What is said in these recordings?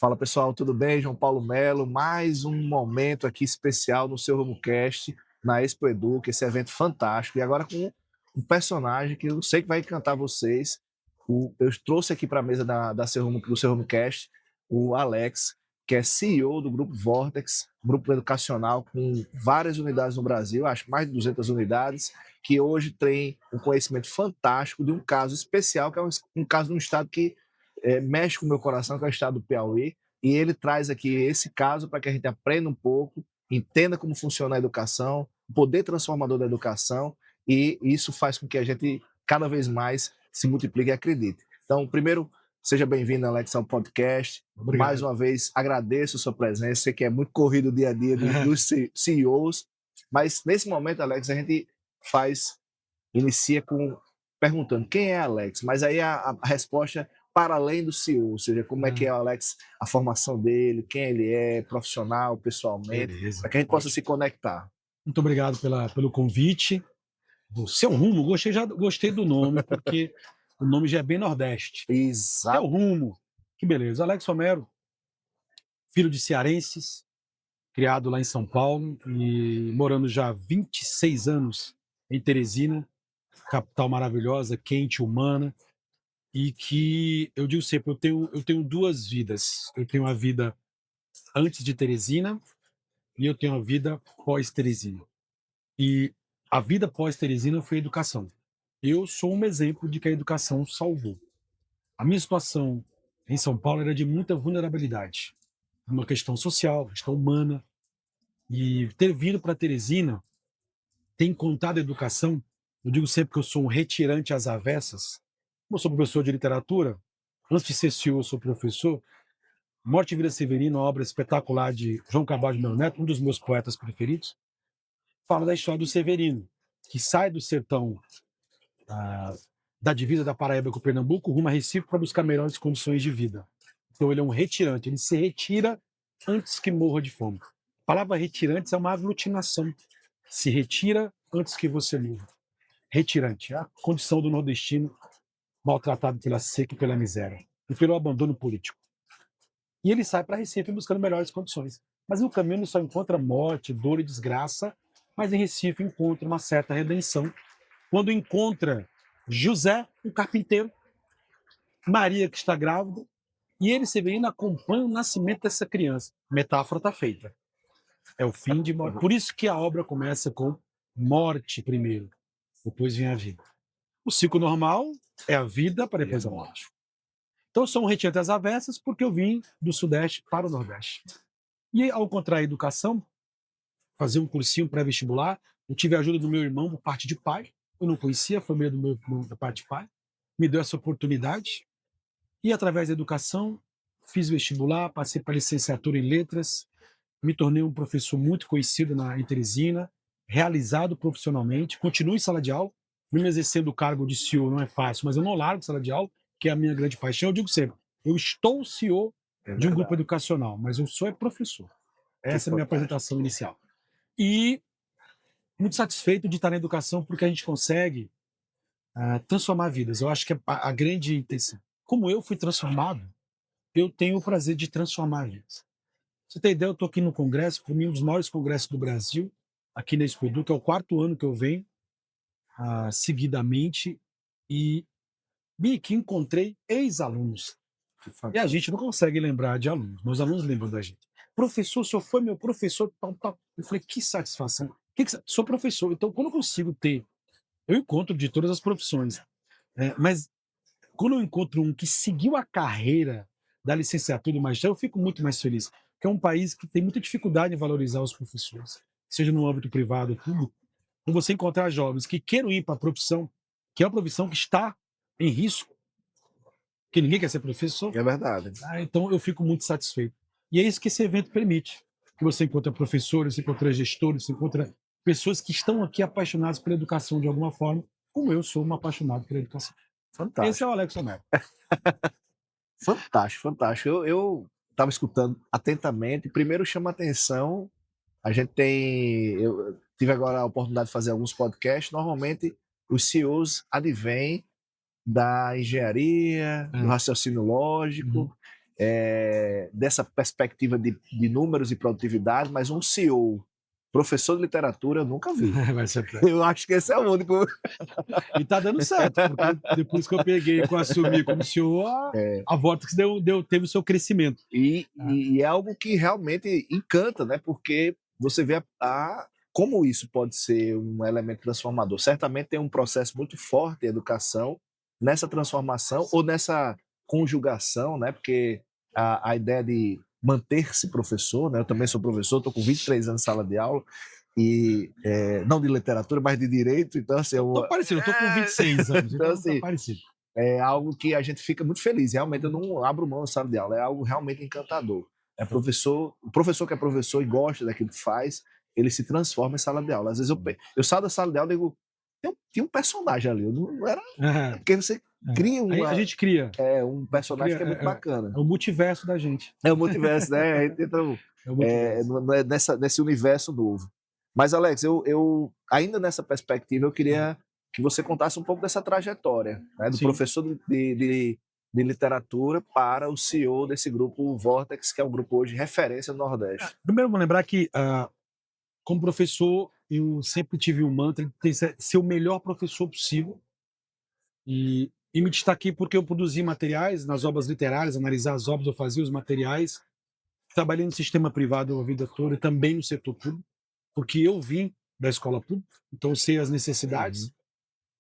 Fala pessoal, tudo bem? João Paulo Melo, mais um momento aqui especial no seu RomuCast, na Expo Educa, esse evento fantástico. E agora com um personagem que eu sei que vai encantar vocês. Eu trouxe aqui para a mesa do seu RomuCast o Alex, que é CEO do Grupo Vortex, grupo educacional com várias unidades no Brasil, acho mais de 200 unidades, que hoje tem um conhecimento fantástico de um caso especial, que é um caso de um estado que mexe com o meu coração, que é o estado do Piauí, e ele traz aqui esse caso para que a gente aprenda um pouco, entenda como funciona a educação, o poder transformador da educação, e isso faz com que a gente cada vez mais se multiplique e acredite. Então, primeiro, seja bem-vindo, Alex, ao podcast. Mais Obrigado. uma vez, agradeço a sua presença, sei que é muito corrido o dia a dia dos CEOs, mas nesse momento, Alex, a gente inicia perguntando quem é Alex, mas aí a resposta para além do CEO, ou seja, como é que é o Alex, a formação dele, quem ele é, profissional, pessoalmente, para Beleza, que a gente possa ótimo. se conectar. Muito obrigado pelo convite. O Seu Rumo, gostei do nome, porque o nome já é bem Nordeste. Seu Exato. Rumo, que beleza. Alex Romero, filho de cearenses, criado lá em São Paulo e morando já há 26 anos em Teresina, capital maravilhosa, quente, humana, e que eu digo sempre, eu tenho duas vidas. Eu tenho a vida antes de Teresina e eu tenho a vida pós-Teresina. E a vida pós-Teresina foi a educação. Eu sou um exemplo de que a educação salvou. A minha situação em São Paulo era de muita vulnerabilidade, uma questão social, questão humana, e ter vindo para Teresina, ter encontrado a educação, eu digo sempre que eu sou um retirante às avessas. Como eu sou professor de literatura, antes de ser CEO, eu sou professor. Morte e Vida Severina, uma obra espetacular de João Cabral de Melo Neto, um dos meus poetas preferidos, fala da história do Severino, que sai do sertão, ah, da divisa da Paraíba com o Pernambuco, rumo a Recife para buscar melhores condições de vida. Então ele é um retirante, ele se retira antes que morra de fome. A palavra retirantes é uma aglutinação. Se retira antes que você morra. Retirante, é a condição do nordestino maltratado pela seca e pela miséria e pelo abandono político. E ele sai para Recife buscando melhores condições. Mas no caminho ele só encontra morte, dor e desgraça, mas em Recife encontra uma certa redenção quando encontra José, um carpinteiro, Maria, que está grávida, e ele, Severino, acompanha o nascimento dessa criança. Metáfora está feita. É o fim de morte. Por isso que a obra começa com morte primeiro, depois vem a vida. O ciclo normal é a vida para depois a morte. Então eu sou um retirante das avessas porque eu vim do Sudeste para o Nordeste. E ao encontrar a educação, fazer um cursinho pré-vestibular, eu tive a ajuda do meu irmão por parte de pai. Eu não conhecia a família do meu irmão da parte de pai. Me deu essa oportunidade. E através da educação, fiz vestibular, passei para licenciatura em letras, me tornei um professor muito conhecido em Teresina, realizado profissionalmente, continuo em sala de aula, mesmo exercendo o cargo de CEO não é fácil, mas eu não largo sala de aula, que é a minha grande paixão. Eu digo sempre, eu estou CEO É de um grupo verdade. educacional, mas eu sou professor. Que Essa é a minha fantástico. apresentação inicial. E muito satisfeito de estar na educação porque a gente consegue transformar vidas. Eu acho que a grande intenção. Como eu fui transformado, eu tenho o prazer de transformar vidas. Você tem ideia, eu estou aqui no congresso, para mim um dos maiores congressos do Brasil, aqui na Expo Edu, que é o quarto ano que eu venho seguidamente, e vim aqui encontrei ex-alunos. Que E a fantástico. gente não consegue lembrar de alunos, meus alunos lembram da gente. Professor, o senhor foi meu professor, tal, tal. Eu falei, que satisfação. Sou professor, então quando eu consigo ter, eu encontro de todas as profissões, mas quando eu encontro um que seguiu a carreira da licenciatura e do magistério, eu fico muito mais feliz. Porque é um país que tem muita dificuldade em valorizar os professores, seja no âmbito privado ou público. Então, você encontrar jovens que queiram ir para a profissão, que é uma profissão que está em risco, que ninguém quer ser professor, É verdade. então eu fico muito satisfeito. E é isso que esse evento permite. Que você encontra professores, você encontra gestores, você encontra pessoas que estão aqui apaixonadas pela educação de alguma forma, como eu sou um apaixonado pela educação. Esse é o Fantástico. Alex Homero. Fantástico, fantástico. Eu estava escutando atentamente. Primeiro chama atenção. A gente tem. Eu tive agora a oportunidade de fazer alguns podcasts. Normalmente, os CEOs advêm da engenharia, do É. raciocínio lógico, Uhum. dessa perspectiva de números e produtividade, mas um CEO, professor de literatura, eu nunca vi. Vai ser... Eu acho que esse é o único. E tá dando certo, porque depois que eu peguei, que eu assumi como CEO, a Vortex teve o seu crescimento. E é algo que realmente encanta, né? Porque você vê como isso pode ser um elemento transformador. Certamente tem um processo muito forte de educação nessa transformação ou nessa conjugação, né? Porque a ideia de manter-se professor, né? Eu também sou professor, estou com 23 anos de sala de aula, e não de literatura, mas de direito, então assim... Tô parecido, eu tô com 26 anos, então, então assim, tá parecido. é algo que a gente fica muito feliz. Realmente, eu não abro mão da sala de aula. É algo realmente encantador. O professor que é professor e gosta daquilo que faz, ele se transforma em sala de aula. Às vezes eu saio da sala de aula e digo, tinha um personagem ali. Eu não era... Porque você cria A gente cria. Um personagem que é muito bacana. É o multiverso da gente. É o multiverso, né? A gente entra É o multiverso. nesse universo novo. Mas, Alex, eu ainda nessa perspectiva, eu queria que você contasse um pouco dessa trajetória, né? Do Sim. professor de literatura para o CEO desse grupo Vortex, que é um grupo hoje referência no Nordeste. Primeiro, vou lembrar que, como professor, eu sempre tive um mantra de ser o melhor professor possível. E me destaquei porque eu produzi materiais nas obras literárias, analisar as obras, eu fazia os materiais. Trabalhei no sistema privado a vida toda e também no setor público, porque eu vim da escola pública, então eu sei as necessidades,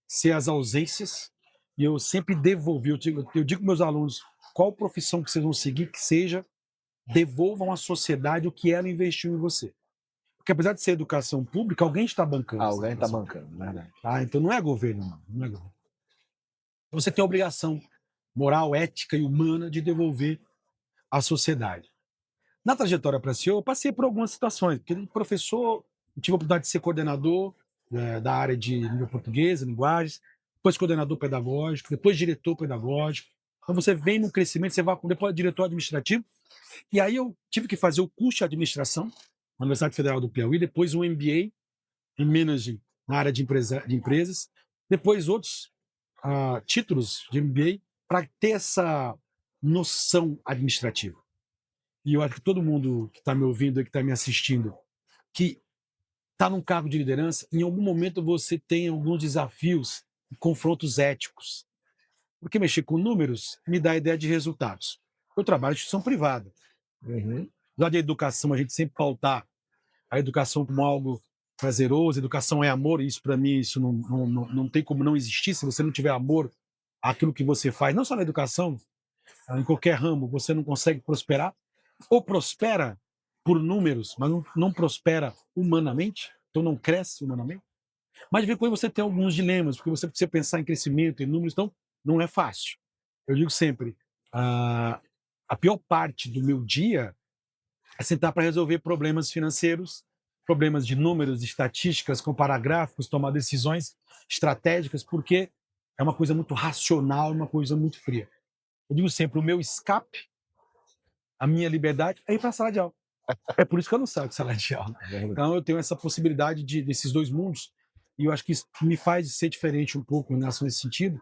sei as ausências, e eu sempre devolvi. Eu digo para meus alunos, qual profissão que vocês vão seguir, que seja, devolvam à sociedade o que ela investiu em você. Porque apesar de ser educação pública, alguém está bancando. Alguém está bancando, verdade. Então não é governo, não é governo. Você tem a obrigação moral, ética e humana de devolver à sociedade. Na trajetória para CEO, eu passei por algumas situações, porque professor, tive a oportunidade de ser coordenador da área de língua portuguesa, linguagens, depois coordenador pedagógico, depois diretor pedagógico. Então você vem no crescimento, você vai depois diretor administrativo, e aí eu tive que fazer o curso de administração na Universidade Federal do Piauí, depois um MBA em Management na área de empresas, depois outros títulos de MBA para ter essa noção administrativa. E eu acho que todo mundo que está me ouvindo e que está me assistindo, que está num cargo de liderança, em algum momento você tem alguns desafios e confrontos éticos. Porque mexer com números me dá a ideia de resultados. Eu trabalho em instituição privada. Lá de educação, a gente sempre pautar a educação como algo prazeroso, educação é amor, e isso para mim isso não tem como não existir se você não tiver amor àquilo que você faz, não só na educação, em qualquer ramo, você não consegue prosperar, ou prospera por números, mas não prospera humanamente, então não cresce humanamente. Mas de vez em quando você tem alguns dilemas, porque você precisa pensar em crescimento, em números, então não é fácil. Eu digo sempre, a pior parte do meu dia é sentar para resolver problemas financeiros, problemas de números, de estatísticas, comparar gráficos, tomar decisões estratégicas, porque é uma coisa muito racional, uma coisa muito fria. Eu digo sempre, o meu escape, a minha liberdade é ir para a sala de aula. É por isso que eu não saio de sala de aula. Então eu tenho essa possibilidade desses dois mundos, e eu acho que isso me faz ser diferente um pouco em relação a esse sentido,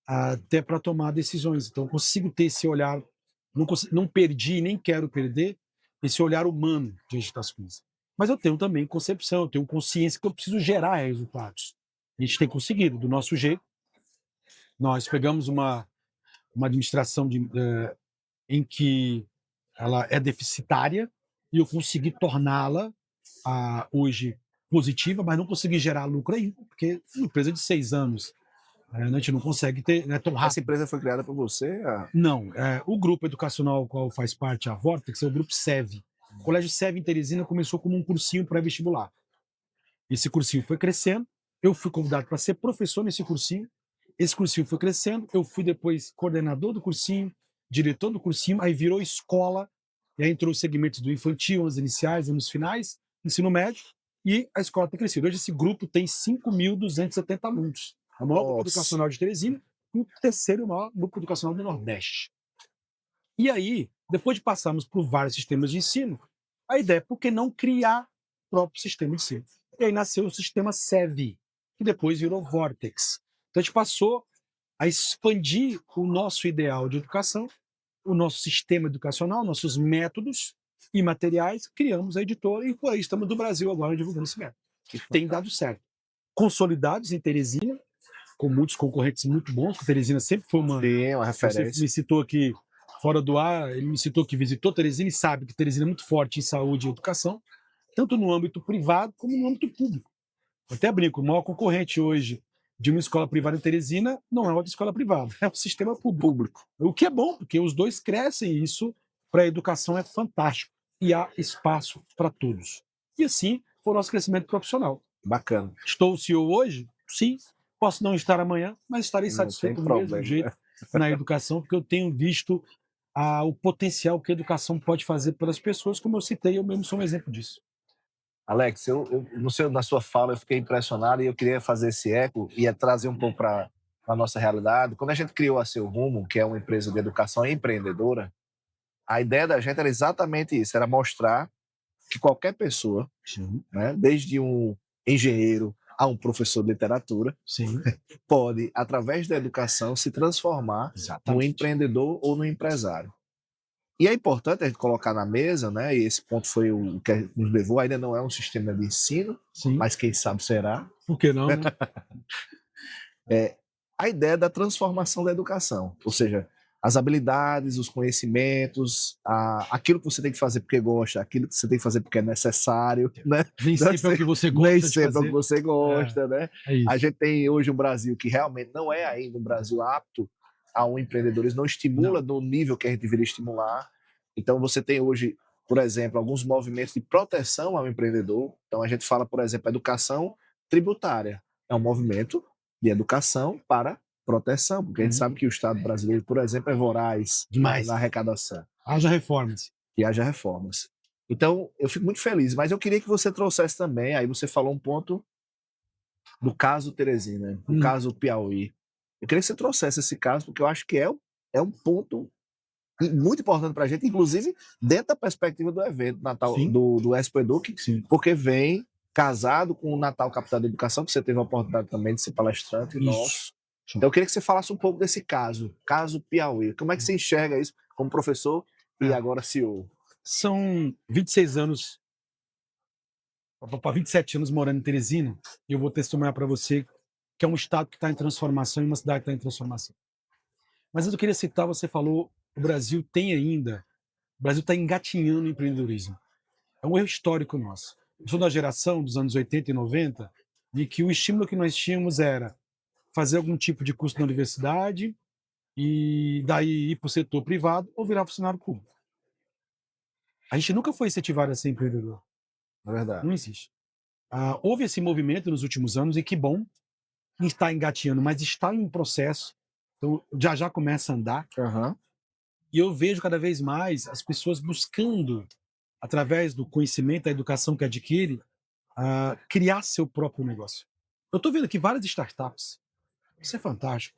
até para tomar decisões. Então eu consigo ter esse olhar, não perdi, nem quero perder, esse olhar humano diante das coisas. Mas eu tenho também concepção, eu tenho consciência que eu preciso gerar resultados. A gente tem conseguido, do nosso jeito. Nós pegamos uma administração em que ela é deficitária e eu consegui torná-la hoje positiva, mas não consegui gerar lucro ainda, porque uma empresa de 6 anos, a gente não consegue ter, não é tão rápido. Essa empresa foi criada por você? Não, o grupo educacional ao qual faz parte a Vortex é o grupo SEV. O Colégio SEV em Teresina começou como um cursinho pré-vestibular. Esse cursinho foi crescendo, eu fui convidado para ser professor nesse cursinho, esse cursinho foi crescendo, eu fui depois coordenador do cursinho, diretor do cursinho, aí virou escola, e aí entrou os segmentos do infantil, anos iniciais, anos finais, ensino médio, e a escola tem crescido. Hoje esse grupo tem 5.270 alunos. É o maior grupo educacional de Teresina e o terceiro maior grupo educacional do Nordeste. E aí, depois de passarmos por vários sistemas de ensino, a ideia é por que não criar o próprio sistema de ensino? E aí nasceu o sistema SEV, que depois virou Vortex. Então a gente passou a expandir o nosso ideal de educação o nosso sistema educacional, nossos métodos e materiais, criamos a editora e por aí estamos no Brasil agora divulgando esse método. Que Tem dado certo. Consolidados em Teresina, com muitos concorrentes muito bons, porque Teresina sempre foi uma... Sim, uma Você referência. me citou aqui, fora do ar, ele me citou que visitou Teresina e sabe que Teresina é muito forte em saúde e educação, tanto no âmbito privado como no âmbito público. Eu até brinco, o maior concorrente hoje de uma escola privada em Teresina não é uma escola privada, é o sistema público. O que é bom, porque os dois crescem e isso para a educação é fantástico. E há espaço para todos. E assim foi o nosso crescimento profissional. Bacana. Estou CEO hoje? Sim. Posso não estar amanhã, mas estarei satisfeito do mesmo jeito na educação, porque eu tenho visto o potencial que a educação pode fazer pelas pessoas, como eu citei, eu mesmo sou um exemplo disso. Alex, na sua fala eu fiquei impressionado e eu queria fazer esse eco e trazer um pouco para a nossa realidade. Quando a gente criou a Seu Rumo, que é uma empresa de educação empreendedora, a ideia da gente era exatamente isso, era mostrar que qualquer pessoa, Sim. né, desde um engenheiro a um professor de literatura, Sim. pode, através da educação, se transformar no empreendedor ou no empresário. E é importante a gente colocar na mesa, né, e esse ponto foi o que nos levou, ainda não é um sistema de ensino, Sim. mas quem sabe será. Por que não, né? A ideia da transformação da educação, ou seja, as habilidades, os conhecimentos, aquilo que você tem que fazer porque gosta, aquilo que você tem que fazer porque é necessário, né? Nem sempre é o que você gosta Nem de sempre fazer. é o que você gosta, né? É isso. A gente tem hoje um Brasil que realmente não é ainda um Brasil apto ao empreendedorismo, não estimula no nível que a gente deveria estimular. Então você tem hoje, por exemplo, alguns movimentos de proteção ao empreendedor. Então a gente fala, por exemplo, educação tributária. É um movimento de educação para proteção, porque a gente sabe que o Estado brasileiro, por exemplo, é voraz Demais. na arrecadação. Haja reformas. E haja reformas. Então, eu fico muito feliz, mas eu queria que você trouxesse também, aí você falou um ponto do caso Teresina, o caso Piauí. Eu queria que você trouxesse esse caso, porque eu acho que é um ponto muito importante para a gente, inclusive dentro da perspectiva do evento Natal do Expo Educ, porque vem casado com o Natal Capital da Educação, que você teve a oportunidade também de ser palestrante nosso. Então eu queria que você falasse um pouco desse caso Piauí. Como é que você enxerga isso como professor e agora CEO? São 26 anos, para 27 anos morando em Teresina, e eu vou testemunhar para você que é um estado que está em transformação e uma cidade que está em transformação. Mas eu queria citar, você falou, o Brasil está engatinhando no empreendedorismo. É um erro histórico nosso. Eu sou da geração dos anos 80 e 90, de que o estímulo que nós tínhamos era fazer algum tipo de curso na universidade e daí ir para o setor privado ou virar funcionário público. A gente nunca foi incentivado a ser empreendedor. É verdade. Não existe. Houve esse movimento nos últimos anos e que bom, está engateando, mas está em um processo. Então já começa a andar. E eu vejo cada vez mais as pessoas buscando, através do conhecimento, da educação que adquire, criar seu próprio negócio. Eu estou vendo aqui várias startups. Isso é fantástico.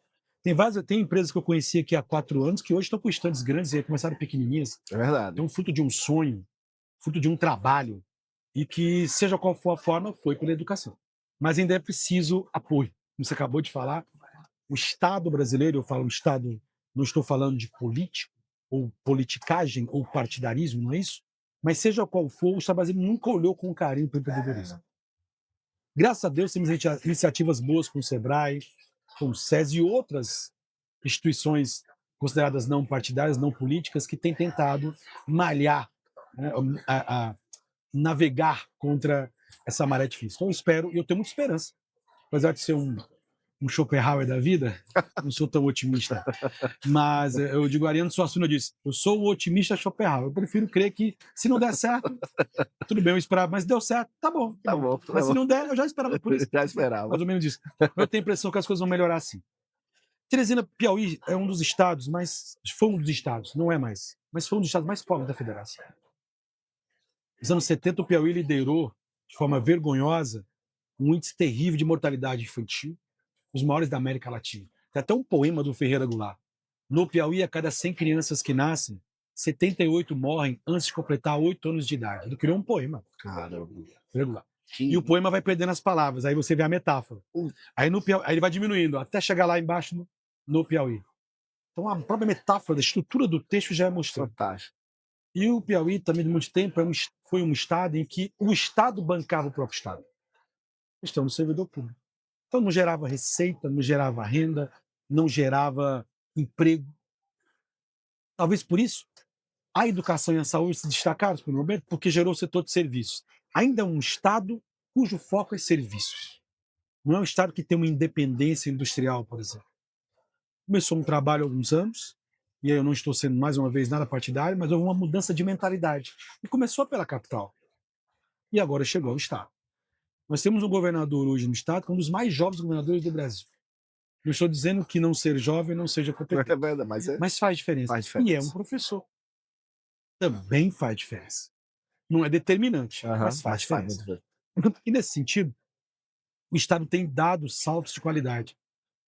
Tem empresas que eu conheci aqui há 4 anos que hoje estão com estandes grandes e começaram pequenininhas. É verdade. Então, fruto de um sonho, fruto de um trabalho, e que, seja qual for a forma, foi pela educação. Mas ainda é preciso apoio. Como você acabou de falar, o Estado brasileiro, eu falo Estado, não estou falando de político, ou politicagem, ou partidarismo, não é isso? Mas seja qual for, o Estado brasileiro nunca olhou com carinho para o empreendedorismo. Graças a Deus, temos iniciativas boas com o SEBRAE, com o SES e outras instituições consideradas não partidárias, não políticas, que têm tentado malhar, né, navegar contra essa maré difícil. Então eu espero, e eu tenho muita esperança, apesar de ser um Schopenhauer da vida, não sou tão otimista, mas eu digo, Ariano Suassuna disse, eu sou o otimista Schopenhauer, eu prefiro crer que se não der certo, tudo bem, eu esperava, mas deu certo, tá bom. Tá bom. Mas se não der, eu já esperava por isso. Já esperava. Mais ou menos isso. Eu tenho a impressão que as coisas vão melhorar assim. Teresina, Piauí é um dos estados foi um dos estados, não é mais, mas foi um dos estados mais pobres da federação. Nos anos 70, o Piauí liderou, de forma vergonhosa, um índice terrível de mortalidade infantil, os maiores da América Latina. Tem até um poema do Ferreira Goulart. No Piauí, a cada 100 crianças que nascem, 78 morrem antes de completar 8 anos de idade. Ele criou um poema. Caramba. Ferreira Goulart. E o poema vai perdendo as palavras, aí você vê a metáfora. Aí, no Piauí, aí ele vai diminuindo, até chegar lá embaixo no Piauí. Então, a própria metáfora da estrutura do texto já é mostrando. Fantástico. E o Piauí, também, de muito tempo, foi um estado em que o Estado bancava o próprio Estado. Questão do servidor público. Então, não gerava receita, não gerava renda, não gerava emprego. Talvez por isso a educação e a saúde se destacaram por um momento, porque gerou o setor de serviços. Ainda é um Estado cujo foco é serviços. Não é um Estado que tem uma independência industrial, por exemplo. Começou um trabalho há alguns anos, e aí eu não estou sendo, mais uma vez, nada partidário, mas houve uma mudança de mentalidade. E começou pela capital. E agora chegou ao Estado. Nós temos um governador hoje no Estado, que é um dos mais jovens governadores do Brasil. Não estou dizendo que não ser jovem não seja É competente, verdade, mas faz diferença. faz E é um diferença. professor. Também faz diferença. Não é determinante, mas Aham, faz mas faz diferença. muito bem. E nesse sentido, o Estado tem dado saltos de qualidade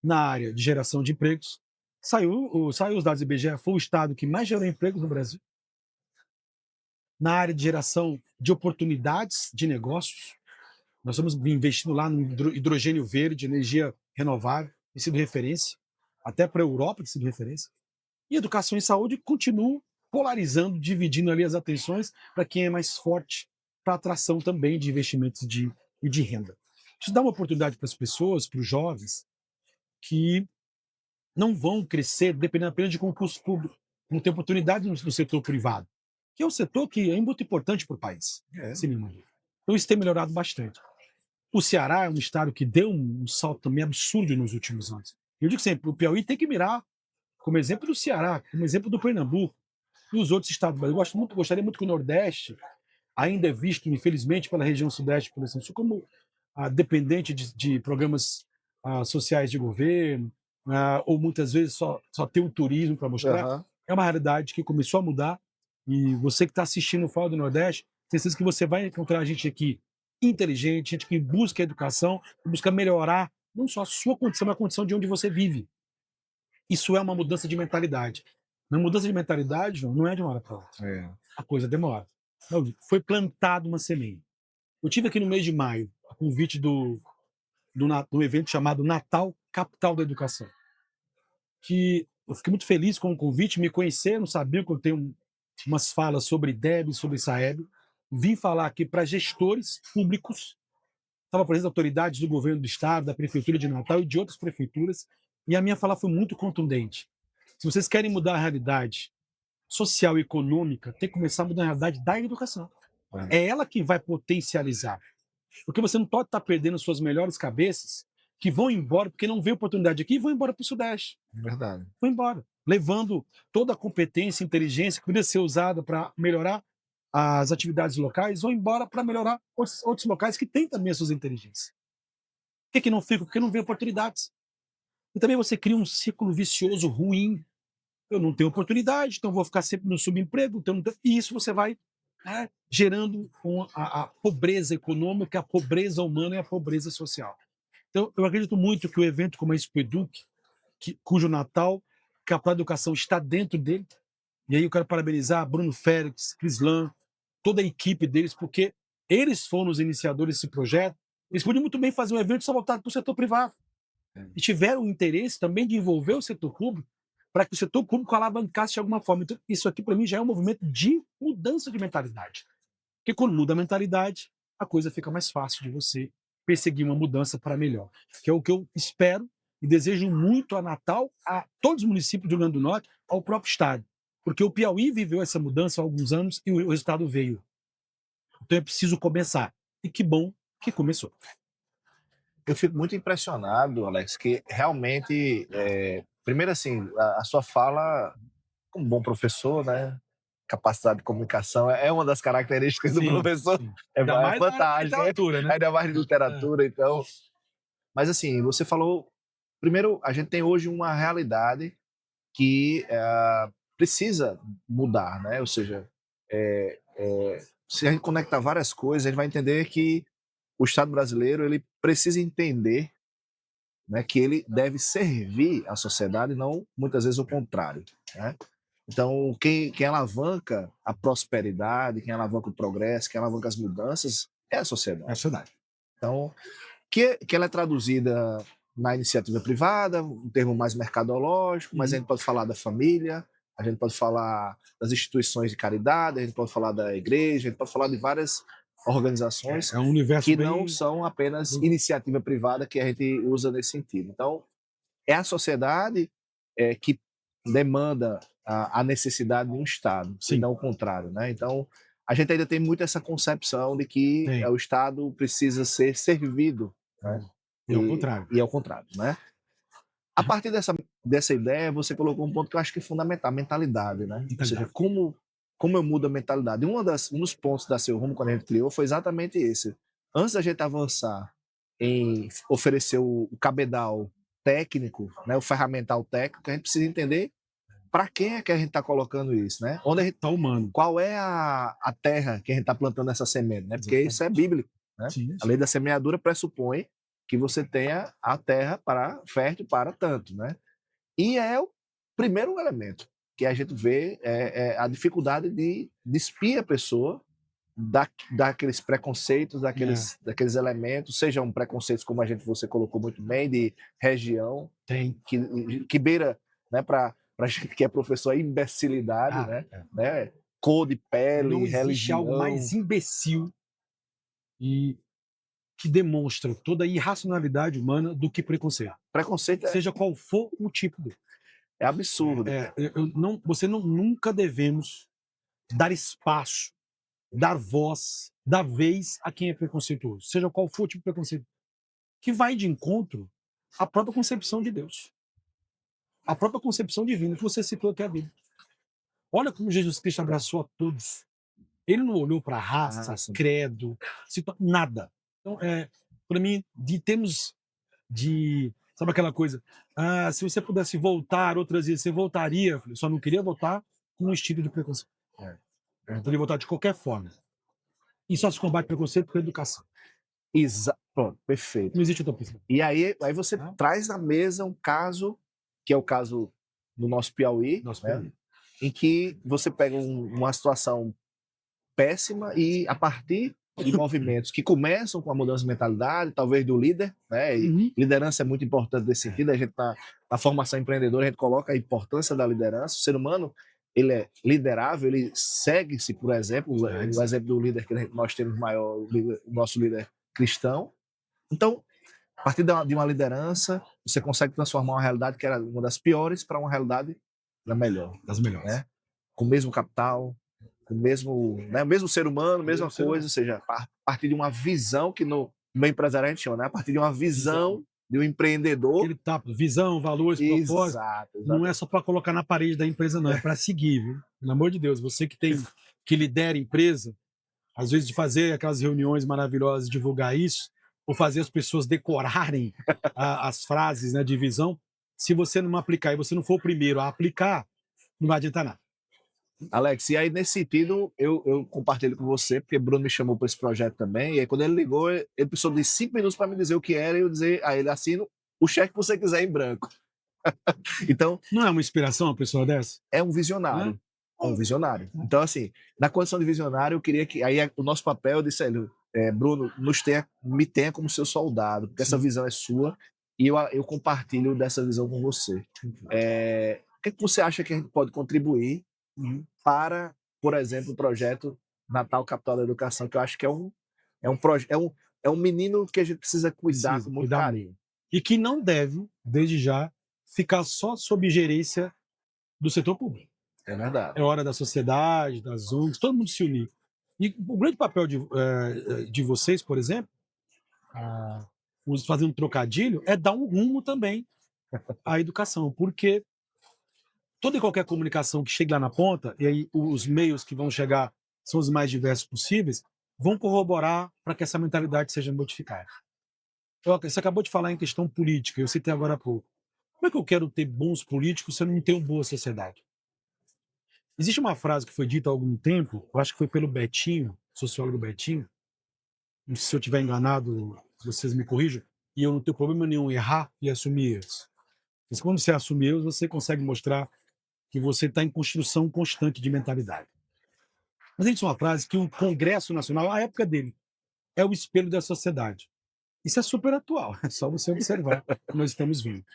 na área de geração de empregos. Saiu os dados do IBGE, foi o Estado que mais gerou empregos no Brasil. Na área de geração de oportunidades de negócios, nós estamos investindo lá no hidrogênio verde, energia renovável, tem sido referência, até para a Europa tem sido referência. E educação e saúde continuam polarizando, dividindo ali as atenções para quem é mais forte, para atração também de investimentos e de renda. Isso dá uma oportunidade para as pessoas, para os jovens, que não vão crescer dependendo apenas de concurso público, não tem oportunidade no setor privado, que é um setor que é muito importante para o país, É, sem nenhuma dúvida. Então isso tem melhorado bastante. O Ceará é um estado que deu um salto também absurdo nos últimos anos. Eu digo sempre, o Piauí tem que mirar como exemplo do Ceará, como exemplo do Pernambuco e os outros estados do Brasil. Gostaria muito que o Nordeste ainda é visto, infelizmente, pela região Sudeste, por exemplo, como dependente de programas sociais de governo, ou muitas vezes só ter o turismo para mostrar. aham, É uma realidade que começou a mudar e você que está assistindo o Fala do Nordeste, tenho certeza que você vai encontrar gente aqui inteligente, gente que busca educação, que busca melhorar não só a sua condição, mas a condição de onde você vive. Isso é uma mudança de mentalidade. Uma mudança de mentalidade, João, não é de uma hora para outra. é. A coisa demora. Não, foi plantada uma semente. Eu tive aqui no mês de maio a convite do evento chamado Natal Capital da Educação, que eu fiquei muito feliz com o convite, me conheceram, sabiam que eu tenho umas falas sobre IDEB, sobre Saeb. Vim falar aqui para gestores públicos, estava presente autoridades do governo do estado, da prefeitura de Natal e de outras prefeituras, e a minha fala foi muito contundente. Se vocês querem mudar a realidade social e econômica, tem que começar a mudar a realidade da educação. É ela que vai potencializar. Porque você não pode estar perdendo suas melhores cabeças que vão embora porque não vê oportunidade aqui e vão embora para o Sudeste. Verdade. Vão embora. Levando toda a competência e inteligência que poderia ser usada para melhorar as atividades locais, vão embora para melhorar outros locais que têm também as suas inteligências. Por que não ficam? Porque não vê oportunidades. E também você cria um ciclo vicioso ruim. Eu não tenho oportunidade, então vou ficar sempre no subemprego. E isso você vai gerando a pobreza econômica, a pobreza humana e a pobreza social. Então, eu acredito muito que o evento como a Expo Eduque, cujo Natal, Capital da Educação está dentro dele, e aí eu quero parabenizar Bruno Félix, Crislan, toda a equipe deles, porque eles foram os iniciadores desse projeto. Eles podiam muito bem fazer um evento só voltado para o setor privado. E tiveram o interesse também de envolver o setor público para que o setor público alavancasse de alguma forma. Então, isso aqui, para mim, já é um movimento de mudança de mentalidade. Porque quando muda a mentalidade, a coisa fica mais fácil de você perseguir uma mudança para melhor. Que é o que eu espero e desejo muito a Natal, a todos os municípios do Rio Grande do Norte, ao próprio Estado. Porque o Piauí viveu essa mudança há alguns anos e o resultado veio. Então é preciso começar. E que bom que começou. Eu fico muito impressionado, Alex, que realmente, primeiro assim, a sua fala, como bom professor, né? Capacidade de comunicação é uma das características do Sim, professor, sim. é, Ainda é mais na área da fantástica, literatura, né? ainda mais de É. literatura, então. Mas assim, você falou, primeiro, a gente tem hoje uma realidade que precisa mudar, né? Ou seja, se a gente conectar várias coisas, a gente vai entender que o Estado brasileiro ele precisa entender, né, que ele deve servir à sociedade, não muitas vezes o contrário, né? Então, quem alavanca a prosperidade, quem alavanca o progresso, quem alavanca as mudanças é a É sociedade. verdade. Então, que ela é traduzida. na iniciativa privada, um termo mais mercadológico, mas a gente pode falar da família, a gente pode falar das instituições de caridade, a gente pode falar da igreja, a gente pode falar de várias organizações É um universo que não bem. são apenas iniciativa privada que a gente usa nesse sentido. Então, é a sociedade que demanda a necessidade de um Estado, e Sim, não o contrário, né? Então, a gente ainda tem muito essa concepção de que tem. o Estado precisa ser servido, né? E ao contrário. E ao contrário, né? A partir dessa ideia, você colocou um ponto que eu acho que é fundamental, a mentalidade, né? Ou seja, Mentalidade. como eu mudo a mentalidade. Um dos pontos da Seu Rumo, quando a gente criou, foi exatamente esse. Antes da gente avançar em oferecer o cabedal técnico, né, o ferramental técnico, a gente precisa entender para quem é que a gente está colocando isso, né? Tá humano. Qual é a terra que a gente está plantando essa semente, né? Porque isso é Exatamente. bíblico, né? Sim, A lei sim. da semeadura pressupõe que você tenha a terra para fértil para tanto, né? E é o primeiro elemento que a gente vê é a dificuldade de despir a pessoa daqueles preconceitos, É, daqueles elementos, sejam preconceitos como você colocou muito bem, de região, tem. que beira, né, para a gente que é professor, a imbecilidade, Ah, né? é. né? Cor de Não pele, existe algo religião. mais imbecil e que demonstra toda a irracionalidade humana do que preconceito. Preconceito Seja qual for o tipo dele. é absurdo. Você não, nunca devemos dar espaço, dar voz, dar vez a quem é preconceituoso, seja qual for o tipo de preconceito, que vai de encontro à própria concepção de Deus, à própria concepção divina que você citou aqui a Bíblia. Olha como Jesus Cristo abraçou a todos. Ele não olhou para raça, Raça. credo, nada. Então, para mim, de termos de. Sabe aquela coisa? Ah, se você pudesse voltar outras vezes, você voltaria? Eu falei, só não queria voltar com um estilo de preconceito. Eu poderia voltar de qualquer forma. E só se combate preconceito com educação. Pronto, perfeito. Não existe outra opção. E aí você Tá? traz na mesa um caso, que é o caso do nosso Piauí, Nosso né? país. Em que você pega uma situação péssima e a partir de movimentos que começam com a mudança de mentalidade, talvez do líder, né? E Uhum. liderança é muito importante nesse É. sentido. A gente na formação empreendedora a gente coloca a importância da liderança. O ser humano ele é liderável, ele segue-se, por exemplo, o exemplo do líder que nós temos maior, o nosso líder cristão. Então, a partir de uma liderança, você consegue transformar uma realidade que era uma das piores para uma realidade da melhor, Das melhores. né? Com o mesmo capital, com o mesmo ser humano, mesma Mesmo ser coisa, humano. ou seja, a partir de uma visão que no empresário a gente chama, né? A partir de uma visão de um empreendedor. Aquele tapa, visão, valores, propósito, Exato, não é exatamente. só para colocar na parede da empresa, não, é para seguir, viu? Pelo amor de Deus, você que lidera a empresa, às vezes de fazer aquelas reuniões maravilhosas, divulgar isso, ou fazer as pessoas decorarem as frases, né, de visão, se você não aplicar e você não for o primeiro a aplicar, não vai adiantar nada. Alex, e aí nesse sentido, eu compartilho com você, porque Bruno me chamou para esse projeto também, e aí quando ele ligou, ele precisou de 5 minutos para me dizer o que era, e eu dizer a ele, assino o cheque que você quiser em branco. Então, Não é uma inspiração uma pessoa dessa? é um Né? visionário. É um visionário. Então, assim, na condição de visionário, eu queria que. Aí o nosso papel, eu disse a ele, Bruno, me tenha como seu soldado, porque essa Sim. visão é sua e eu compartilho dessa visão com você. O que, é que você acha que a gente pode contribuir para, por exemplo, o projeto Natal Capital da Educação, que eu acho que é um menino que a gente precisa cuidar Precisa com muito cuidar muito. carinho. E que não deve, desde já, ficar só sob gerência do setor público. É verdade. É hora da sociedade, das ONGs, todo mundo se unir. E o grande papel de vocês, por exemplo, fazendo um trocadilho, é dar um rumo também à educação, porque toda e qualquer comunicação que chegue lá na ponta, e aí os meios que vão chegar são os mais diversos possíveis, vão corroborar para que essa mentalidade seja modificada. Você acabou de falar em questão política, eu citei agora há pouco. Como é que eu quero ter bons políticos se eu não tenho boa sociedade? Existe uma frase que foi dita há algum tempo, eu acho que foi pelo Betinho, sociólogo Betinho, se eu estiver enganado, vocês me corrijam, e eu não tenho problema nenhum em errar e assumir erros. Mas quando você assume erros, você consegue mostrar que você está em construção constante de mentalidade. Mas existe uma frase que o Congresso Nacional, a época dele, é o espelho da sociedade. Isso é super atual, é só você observar o que nós estamos vendo.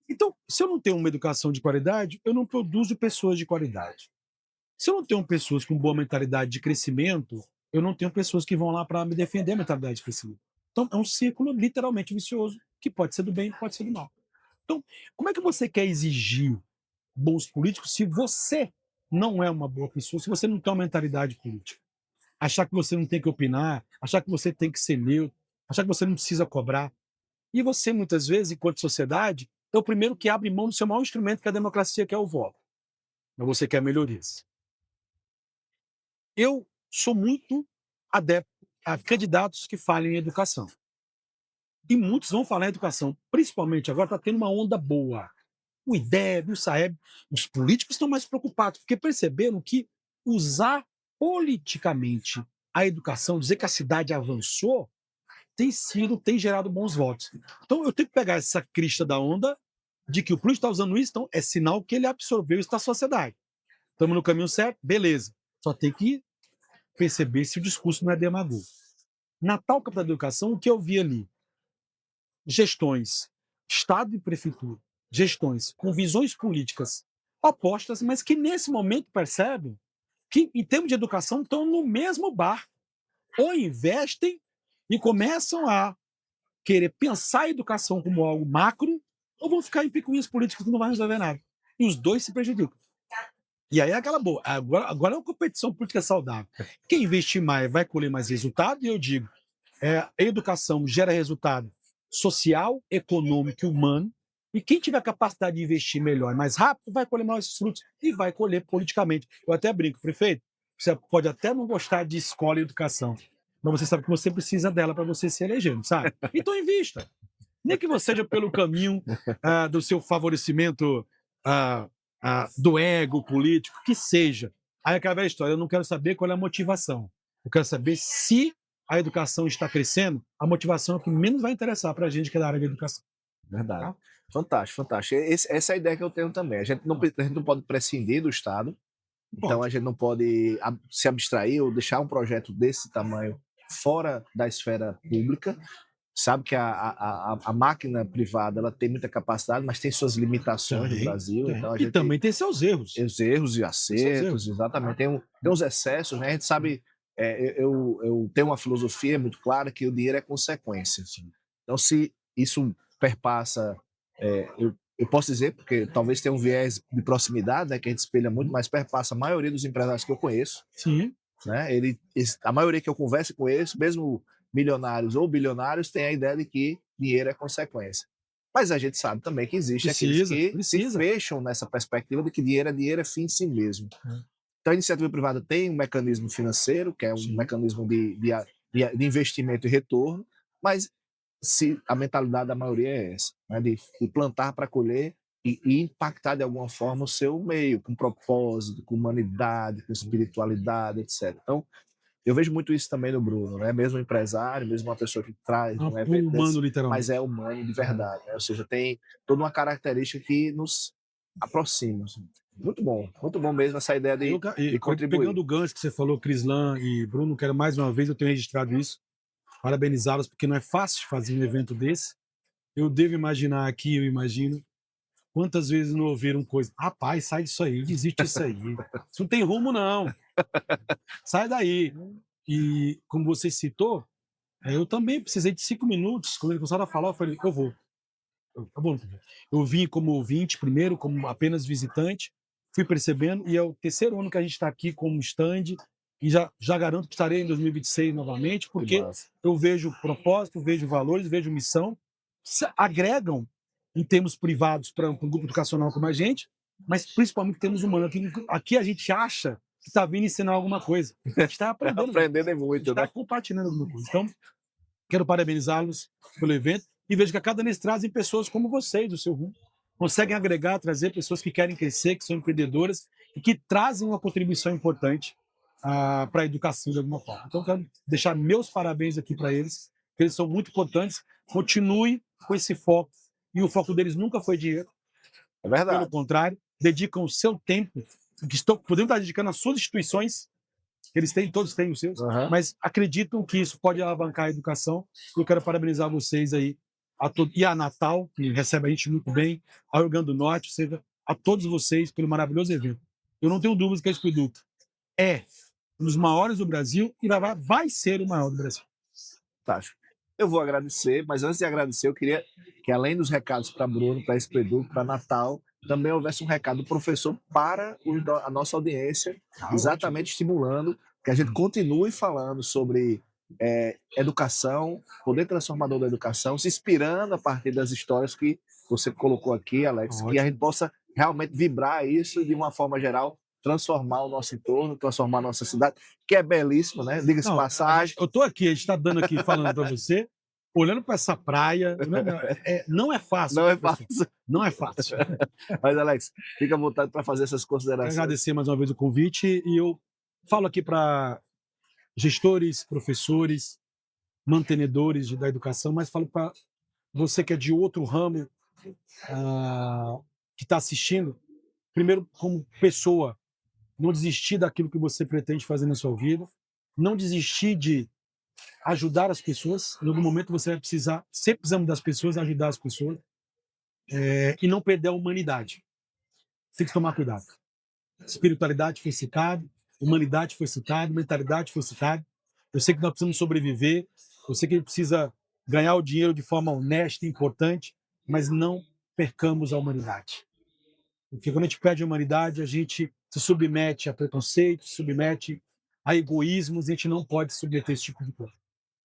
Então, se eu não tenho uma educação de qualidade, eu não produzo pessoas de qualidade. Se eu não tenho pessoas com boa mentalidade de crescimento, eu não tenho pessoas que vão lá para me defender a mentalidade de crescimento. Então, é um círculo literalmente vicioso, que pode ser do bem, pode ser do mal. Então, como é que você quer exigir bons políticos se você não é uma boa pessoa, se você não tem uma mentalidade política? Achar que você não tem que opinar, achar que você tem que ser neutro, achar que você não precisa cobrar. E você, muitas vezes, enquanto sociedade, é o primeiro que abre mão do seu maior instrumento, que é a democracia, que é o voto. Mas você quer melhorias. Eu sou muito adepto a candidatos que falem em educação. E muitos vão falar em educação, principalmente agora está tendo uma onda boa. O IDEB, o SAEB, os políticos estão mais preocupados, porque perceberam que usar politicamente a educação, dizer que a cidade avançou, tem gerado bons votos. Então eu tenho que pegar essa crista da onda de que o político está usando isso, então é sinal que ele absorveu isso da sociedade. Estamos no caminho certo? Beleza. Só tem que perceber se o discurso não é demagogo. Na tal campo da educação, o que eu vi ali? Gestões, Estado e Prefeitura, gestões com visões políticas opostas, mas que nesse momento percebem que, em termos de educação, estão no mesmo barco. Ou investem e começam a querer pensar a educação como algo macro, ou vão ficar em picuinhas políticas que não vai resolver nada. E os dois se prejudicam. E aí é aquela boa. Agora é uma competição política saudável. Quem investir mais vai colher mais resultado, e eu digo, a educação gera resultado social, econômico e humano, e quem tiver capacidade de investir melhor e mais rápido vai colher mais frutos e vai colher politicamente. Eu até brinco, prefeito, você pode até não gostar de escola e educação, mas você sabe que você precisa dela para você se eleger, não sabe? Então invista. Nem que você seja pelo caminho do seu favorecimento do ego político, que seja. Aí aquela velha história, eu não quero saber qual é a motivação. Eu quero saber se a educação está crescendo, a motivação é o que menos vai interessar para a gente que é da área de educação. Verdade. Tá? Fantástico, fantástico. Essa é a ideia que eu tenho também. A gente não pode prescindir do Estado, então Pode. a gente não pode se abstrair ou deixar um projeto desse tamanho fora da esfera pública. Sabe que a máquina privada ela tem muita capacidade, mas tem suas limitações no Tem, Brasil, tem. então a E gente também tem seus erros. os erros e Tem seus acertos, erros. exatamente. Tem uns excessos, né? A gente sabe, eu tenho uma filosofia muito clara que o dinheiro é consequência. Sim. Então, se isso perpassa, eu posso dizer, porque talvez tenha um viés de proximidade, né, que a gente espelha muito, mas perpassa a maioria dos empresários que eu conheço, Sim. né? A maioria que eu converso com eles, mesmo milionários ou bilionários, tem a ideia de que dinheiro é consequência. Mas a gente sabe também que existe aqueles Precisa, que se precisa. fecham nessa perspectiva de que dinheiro é fim em si mesmo. Então a iniciativa privada tem um mecanismo financeiro, que é um Sim. mecanismo de investimento e retorno, mas se a mentalidade da maioria é essa, né? De plantar para colher e impactar de alguma forma o seu meio, com propósito, com humanidade, com espiritualidade, etc. Então, eu vejo muito isso também no Bruno, né? Mesmo empresário, mesmo uma pessoa que traz um evento Humano, desse, mas é literalmente. humano de verdade, né? Ou seja, tem toda uma característica que nos aproxima. Assim. Muito bom mesmo essa ideia de Pegando contribuir. o gancho que você falou, Crislan e Bruno, quero mais uma vez, eu tenho registrado isso, parabenizá-los, porque não é fácil fazer um evento desse. Eu devo imaginar aqui, eu imagino, quantas vezes não ouviram coisa. Rapaz, sai disso aí, desiste disso aí. Isso não tem rumo, não. Sai daí. E, como você citou, eu também precisei de 5 minutos. Quando ele começou a falar, eu falei, eu vou. Tá bom. Eu vim como ouvinte primeiro, como apenas visitante, fui percebendo, e é o terceiro ano que a gente está aqui como stand, e já garanto que estarei em 2026 novamente, Que porque massa. eu vejo propósito, vejo valores, vejo missão, agregam em termos privados para um grupo educacional como a gente, mas principalmente em termos humanos. Aqui a gente acha que está vindo ensinar alguma coisa. A gente está aprendendo, a Aprendendo é gente muito, está né? compartilhando alguma coisa. Então, quero parabenizá-los pelo evento e vejo que a cada mês trazem pessoas como vocês, do seu rumo. Conseguem agregar, trazer pessoas que querem crescer, que são empreendedoras e que trazem uma contribuição importante para a educação de alguma forma. Então, quero deixar meus parabéns aqui para eles, que eles são muito importantes. Continue com esse foco. E o foco deles nunca foi dinheiro. É Pelo verdade. contrário, dedicam o seu tempo, que estão podendo estar dedicando às suas instituições, Eles têm, todos têm os seus, Aham. mas acreditam que isso pode alavancar a educação. Eu quero parabenizar vocês aí, e a Natal, que recebe a gente muito bem, a Rio Grande do Norte, ou seja, a todos vocês pelo maravilhoso evento. Eu não tenho dúvidas que a Expoeduc é um dos maiores do Brasil e vai ser o maior do Brasil. Fantástico. Eu vou agradecer, mas antes de agradecer, eu queria que, além dos recados para Bruno, para Espedu, para Natal, também houvesse um recado do professor para a nossa audiência, exatamente estimulando que a gente continue falando sobre educação, poder transformador da educação, se inspirando a partir das histórias que você colocou aqui, Alex, que a gente possa realmente vibrar isso e, de uma forma geral, transformar o nosso entorno, transformar a nossa cidade, que é belíssimo, né? Diga-se Não, passagem. eu tô aqui, a gente tá dando aqui, falando para você, olhando para essa praia, não é fácil, Não é professor. fácil. Não é fácil. Mas, Alex, fica à vontade para fazer essas Quero considerações. agradecer mais uma vez o convite e eu falo aqui para gestores, professores, mantenedores da educação, mas falo para você que é de outro ramo, que está assistindo, primeiro, como pessoa, não desistir daquilo que você pretende fazer na sua vida, não desistir de ajudar as pessoas. Em algum momento você vai precisar, sempre precisamos das pessoas, ajudar as pessoas, e não perder a humanidade. Tem que tomar cuidado. Espiritualidade foi citado, humanidade foi citado, mentalidade foi citado. Eu sei que nós precisamos sobreviver, eu sei que a gente precisa ganhar o dinheiro de forma honesta e importante, mas não percamos a humanidade. Porque quando a gente perde a humanidade, a gente se submete a preconceitos, se submete a egoísmos, e a gente não pode se submeter a esse tipo de coisa.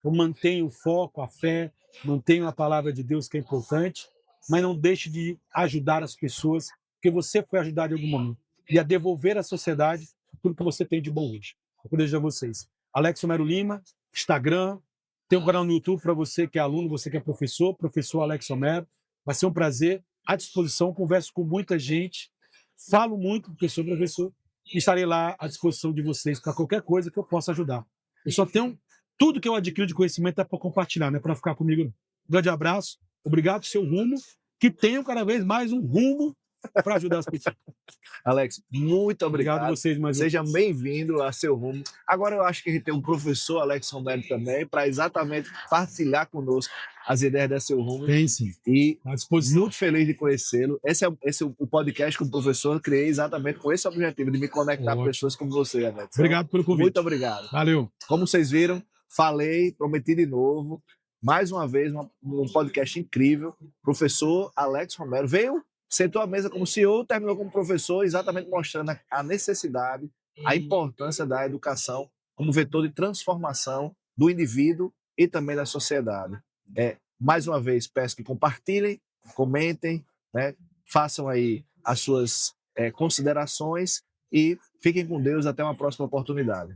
Então mantenha o foco, a fé, mantenha a palavra de Deus, que é importante, mas não deixe de ajudar as pessoas, porque você foi ajudado em algum momento. E a devolver à sociedade tudo que você tem de bom hoje. Eu desejo a vocês. Alex Homero Lima, Instagram, tem um canal no YouTube para você que é aluno, você que é professor, professor Alex Homero. Vai ser um prazer, à disposição, converso com muita gente, falo muito porque sou professor, e estarei lá à disposição de vocês para qualquer coisa que eu possa ajudar. Eu só tenho tudo que eu adquiro de conhecimento é para compartilhar, não é para ficar comigo. Um grande abraço, obrigado pelo seu rumo, que tenham cada vez mais um rumo para ajudar as pessoas. Alex, muito obrigado. Obrigado a vocês mais Seja bem-vindo a seu rumo. Agora eu acho que a gente tem um professor, Alex Romero, também, para exatamente partilhar conosco as ideias da seu rumo. Tem sim. E À disposição. muito feliz de conhecê-lo. Esse é o podcast com o professor, criei exatamente com esse objetivo, de me conectar a pessoas como você, Alex. Obrigado pelo convite. Muito obrigado. Valeu. Como vocês viram, falei, prometi de novo. Mais uma vez, um podcast incrível. Professor Alex Romero veio, sentou à mesa como CEO, terminou como professor, exatamente mostrando a necessidade, a importância da educação como vetor de transformação do indivíduo e também da sociedade. Mais uma vez, peço que compartilhem, comentem, né, façam aí as suas considerações e fiquem com Deus até uma próxima oportunidade.